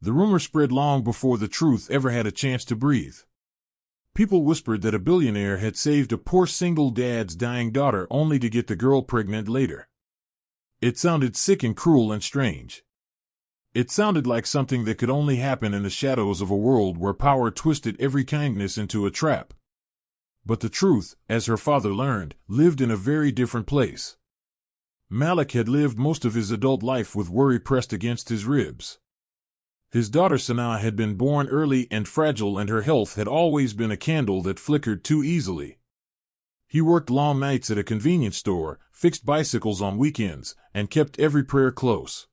The rumor spread long before the truth ever had a chance to breathe. People whispered that a billionaire had saved a poor single dad's dying daughter only to get the girl pregnant later. It sounded sick and cruel and strange. It sounded like something that could only happen in the shadows of a world where power twisted every kindness into a trap. But the truth, as her father learned, lived in a very different place. Malik had lived most of his adult life with worry pressed against his ribs. His daughter Sanaa had been born early and fragile, and her health had always been a candle that flickered too easily. He worked long nights at a convenience store, fixed bicycles on weekends, and kept every prayer close.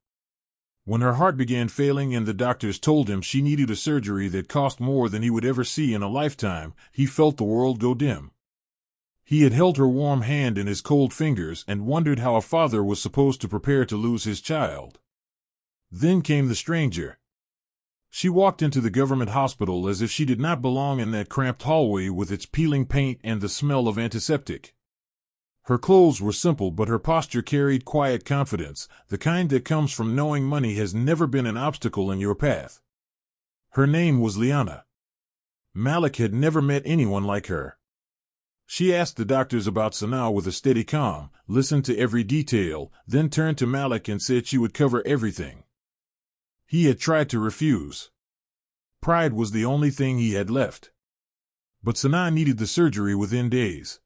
When her heart began failing and the doctors told him she needed a surgery that cost more than he would ever see in a lifetime, he felt the world go dim. He had held her warm hand in his cold fingers and wondered how a father was supposed to prepare to lose his child. Then came the stranger. She walked into the government hospital as if she did not belong in that cramped hallway with its peeling paint and the smell of antiseptic. Her clothes were simple, but her posture carried quiet confidence, the kind that comes from knowing money has never been an obstacle in your path. Her name was Liana. Malik had never met anyone like her. She asked the doctors about Sanaa with a steady calm, listened to every detail, then turned to Malik and said she would cover everything. He had tried to refuse. Pride was the only thing he had left. But Sanaa needed the surgery within days.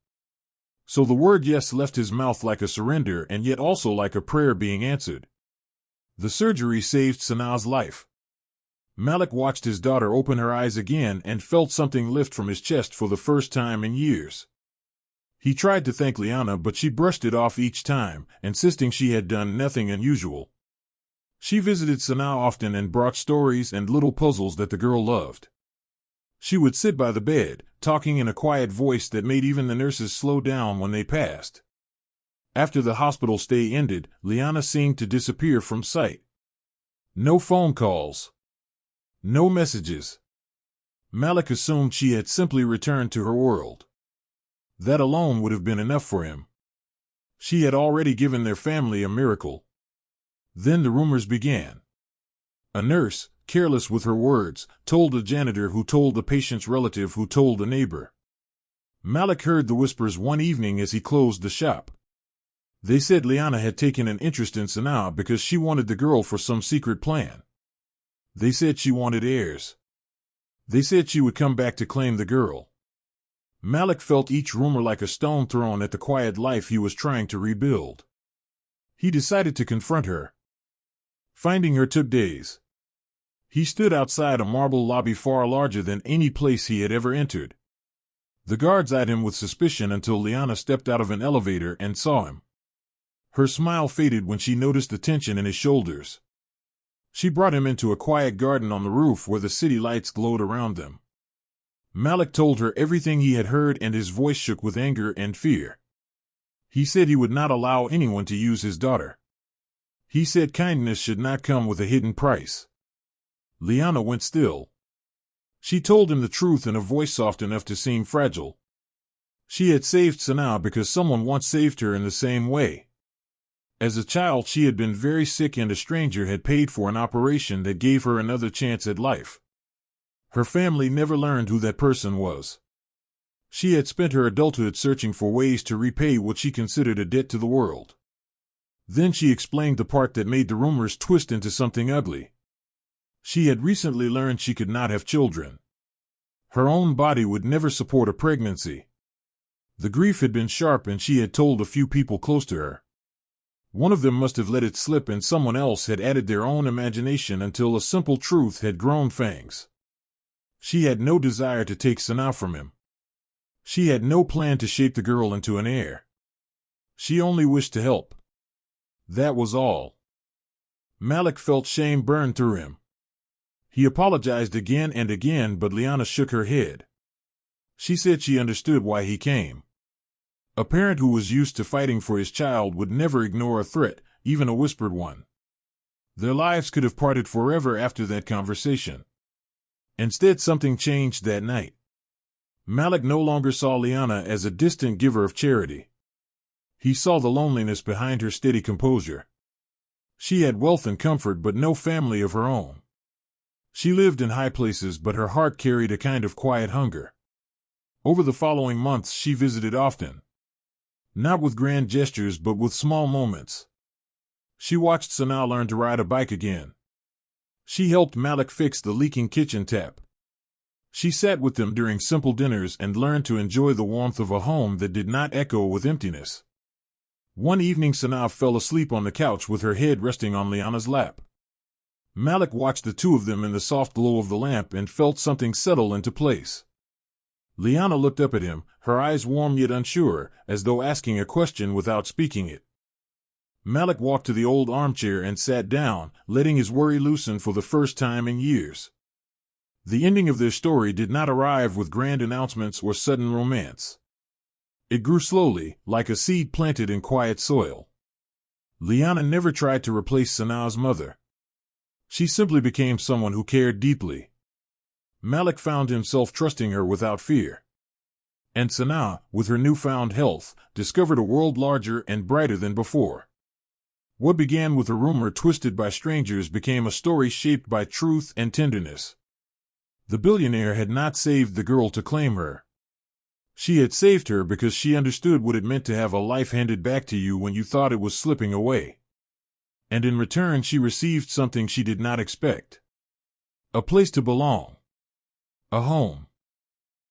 So the word yes left his mouth like a surrender and yet also like a prayer being answered. The surgery saved Sanaa's life. Malik watched his daughter open her eyes again and felt something lift from his chest for the first time in years. He tried to thank Liana, but she brushed it off each time, insisting she had done nothing unusual. She visited Sanaa often and brought stories and little puzzles that the girl loved. She would sit by the bed, talking in a quiet voice that made even the nurses slow down when they passed. After the hospital stay ended, Liana seemed to disappear from sight. No phone calls. No messages. Malik assumed she had simply returned to her world. That alone would have been enough for him. She had already given their family a miracle. Then the rumors began. A nurse, careless with her words, told the janitor who told the patient's relative who told the neighbor. Malik heard the whispers one evening as he closed the shop. They said Liana had taken an interest in Sanaa because she wanted the girl for some secret plan. They said she wanted heirs. They said she would come back to claim the girl. Malik felt each rumor like a stone thrown at the quiet life he was trying to rebuild. He decided to confront her. Finding her took days. He stood outside a marble lobby far larger than any place he had ever entered. The guards eyed him with suspicion until Liana stepped out of an elevator and saw him. Her smile faded when she noticed the tension in his shoulders. She brought him into a quiet garden on the roof where the city lights glowed around them. Malik told her everything he had heard, and his voice shook with anger and fear. He said he would not allow anyone to use his daughter. He said kindness should not come with a hidden price. Liana went still. She told him the truth in a voice soft enough to seem fragile. She had saved Sanaa because someone once saved her in the same way. As a child, she had been very sick, and a stranger had paid for an operation that gave her another chance at life. Her family never learned who that person was. She had spent her adulthood searching for ways to repay what she considered a debt to the world. Then she explained the part that made the rumors twist into something ugly. She had recently learned she could not have children. Her own body would never support a pregnancy. The grief had been sharp, and she had told a few people close to her. One of them must have let it slip, and someone else had added their own imagination until a simple truth had grown fangs. She had no desire to take Sanaa from him. She had no plan to shape the girl into an heir. She only wished to help. That was all. Malik felt shame burn through him. He apologized again and again, but Liana shook her head. She said she understood why he came. A parent who was used to fighting for his child would never ignore a threat, even a whispered one. Their lives could have parted forever after that conversation. Instead, something changed that night. Malik no longer saw Liana as a distant giver of charity. He saw the loneliness behind her steady composure. She had wealth and comfort, but no family of her own. She lived in high places, but her heart carried a kind of quiet hunger. Over the following months she visited often. Not with grand gestures, but with small moments. She watched Sanaa learn to ride a bike again. She helped Malik fix the leaking kitchen tap. She sat with them during simple dinners and learned to enjoy the warmth of a home that did not echo with emptiness. One evening Sanaa fell asleep on the couch with her head resting on Liana's lap. Malik watched the two of them in the soft glow of the lamp and felt something settle into place. Liana looked up at him, her eyes warm yet unsure, as though asking a question without speaking it. Malik walked to the old armchair and sat down, letting his worry loosen for the first time in years. The ending of their story did not arrive with grand announcements or sudden romance. It grew slowly, like a seed planted in quiet soil. Liana never tried to replace Sanaa's mother. She simply became someone who cared deeply. Malik found himself trusting her without fear. And Sanaa, with her newfound health, discovered a world larger and brighter than before. What began with a rumor twisted by strangers became a story shaped by truth and tenderness. The billionaire had not saved the girl to claim her. She had saved her because she understood what it meant to have a life handed back to you when you thought it was slipping away. And in return she received something she did not expect. A place to belong. A home.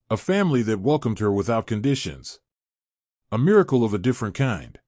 A family that welcomed her without conditions. A miracle of a different kind.